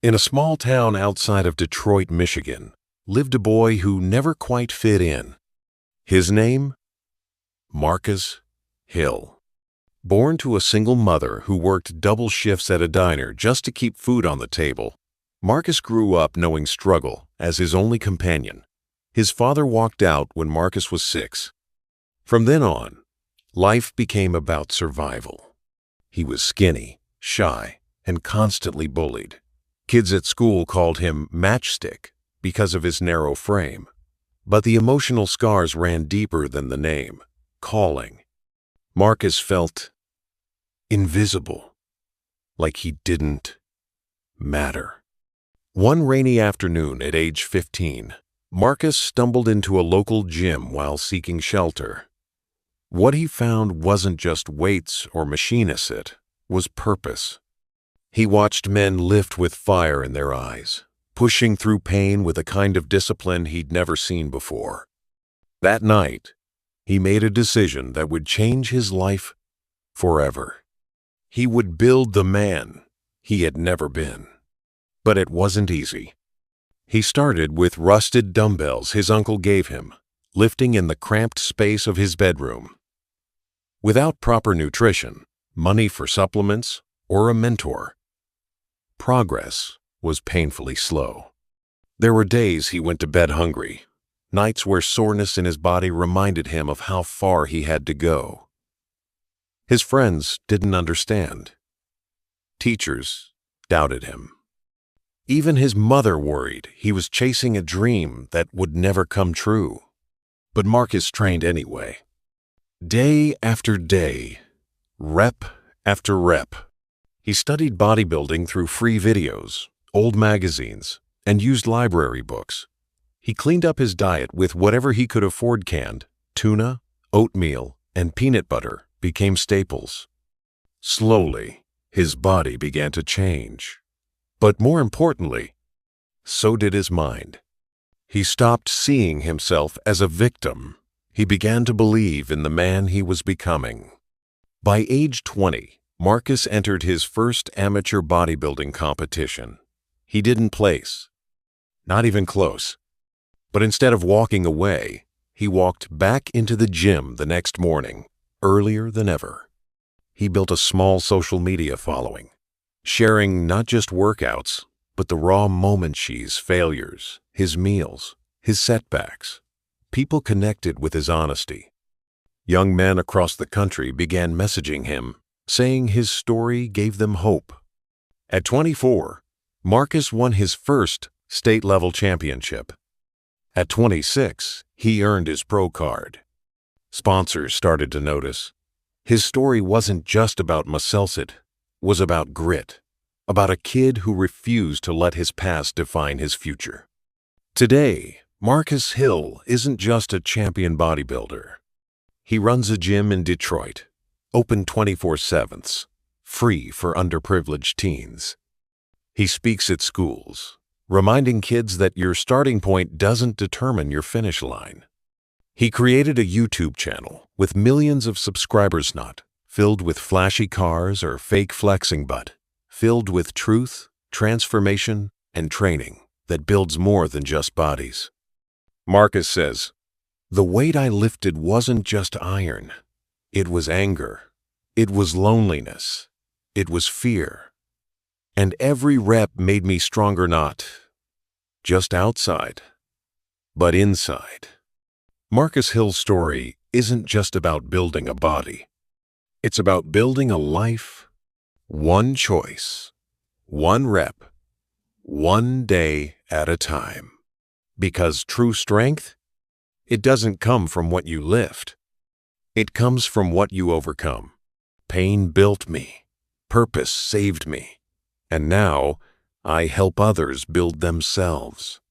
In a small town outside of Detroit, Michigan, lived a boy who never quite fit in. His name? Marcus Hill. Born to a single mother who worked double shifts at a diner just to keep food on the table, Marcus grew up knowing struggle as his only companion. His father walked out when Marcus was 6. From then on, life became about survival. He was skinny, shy, and constantly bullied. Kids at school called him Matchstick because of his narrow frame. But the emotional scars ran deeper than the name, calling. Marcus felt invisible, like he didn't matter. One rainy afternoon at age 15, Marcus stumbled into a local gym while seeking shelter. What he found wasn't just weights or machinists, it was purpose. He watched men lift with fire in their eyes, pushing through pain with a kind of discipline he'd never seen before. That night, he made a decision that would change his life forever. He would build the man he had never been. But it wasn't easy. He started with rusted dumbbells his uncle gave him, lifting in the cramped space of his bedroom. Without proper nutrition, money for supplements, or a mentor, progress was painfully slow. There were days he went to bed hungry, nights where soreness in his body reminded him of how far he had to go. His friends didn't understand. Teachers doubted him. Even his mother worried he was chasing a dream that would never come true. But Marcus trained anyway. Day after day, rep after rep. He studied bodybuilding through free videos, old magazines, and used library books. He cleaned up his diet with whatever he could afford. Canned tuna, oatmeal, and peanut butter became staples. Slowly, his body began to change. But more importantly, so did his mind. He stopped seeing himself as a victim. He began to believe in the man he was becoming. By age 20, Marcus entered his first amateur bodybuilding competition. He didn't place, not even close. But instead of walking away, he walked back into the gym the next morning, earlier than ever. He built a small social media following, sharing not just workouts, but the raw moments, his failures, his meals, his setbacks. People connected with his honesty. Young men across the country began messaging him, saying his story gave them hope. At 24, Marcus won his first state-level championship. At 26, he earned his pro card. Sponsors started to notice. His story wasn't just about muscle, it was about grit, about a kid who refused to let his past define his future. Today, Marcus Hill isn't just a champion bodybuilder. He runs a gym in Detroit, open 24/7, free for underprivileged teens. He speaks at schools, reminding kids that your starting point doesn't determine your finish line. He created a YouTube channel with millions of subscribers, not filled with flashy cars or fake flexing, but filled with truth, transformation, and training that builds more than just bodies. Marcus says, "The weight I lifted wasn't just iron. It was anger. It was loneliness. It was fear. And every rep made me stronger, not just outside, but inside." Marcus Hill's story isn't just about building a body. It's about building a life, one choice, one rep, one day at a time. Because true strength, it doesn't come from what you lift. It comes from what you overcome. Pain built me. Purpose saved me. And now I help others build themselves.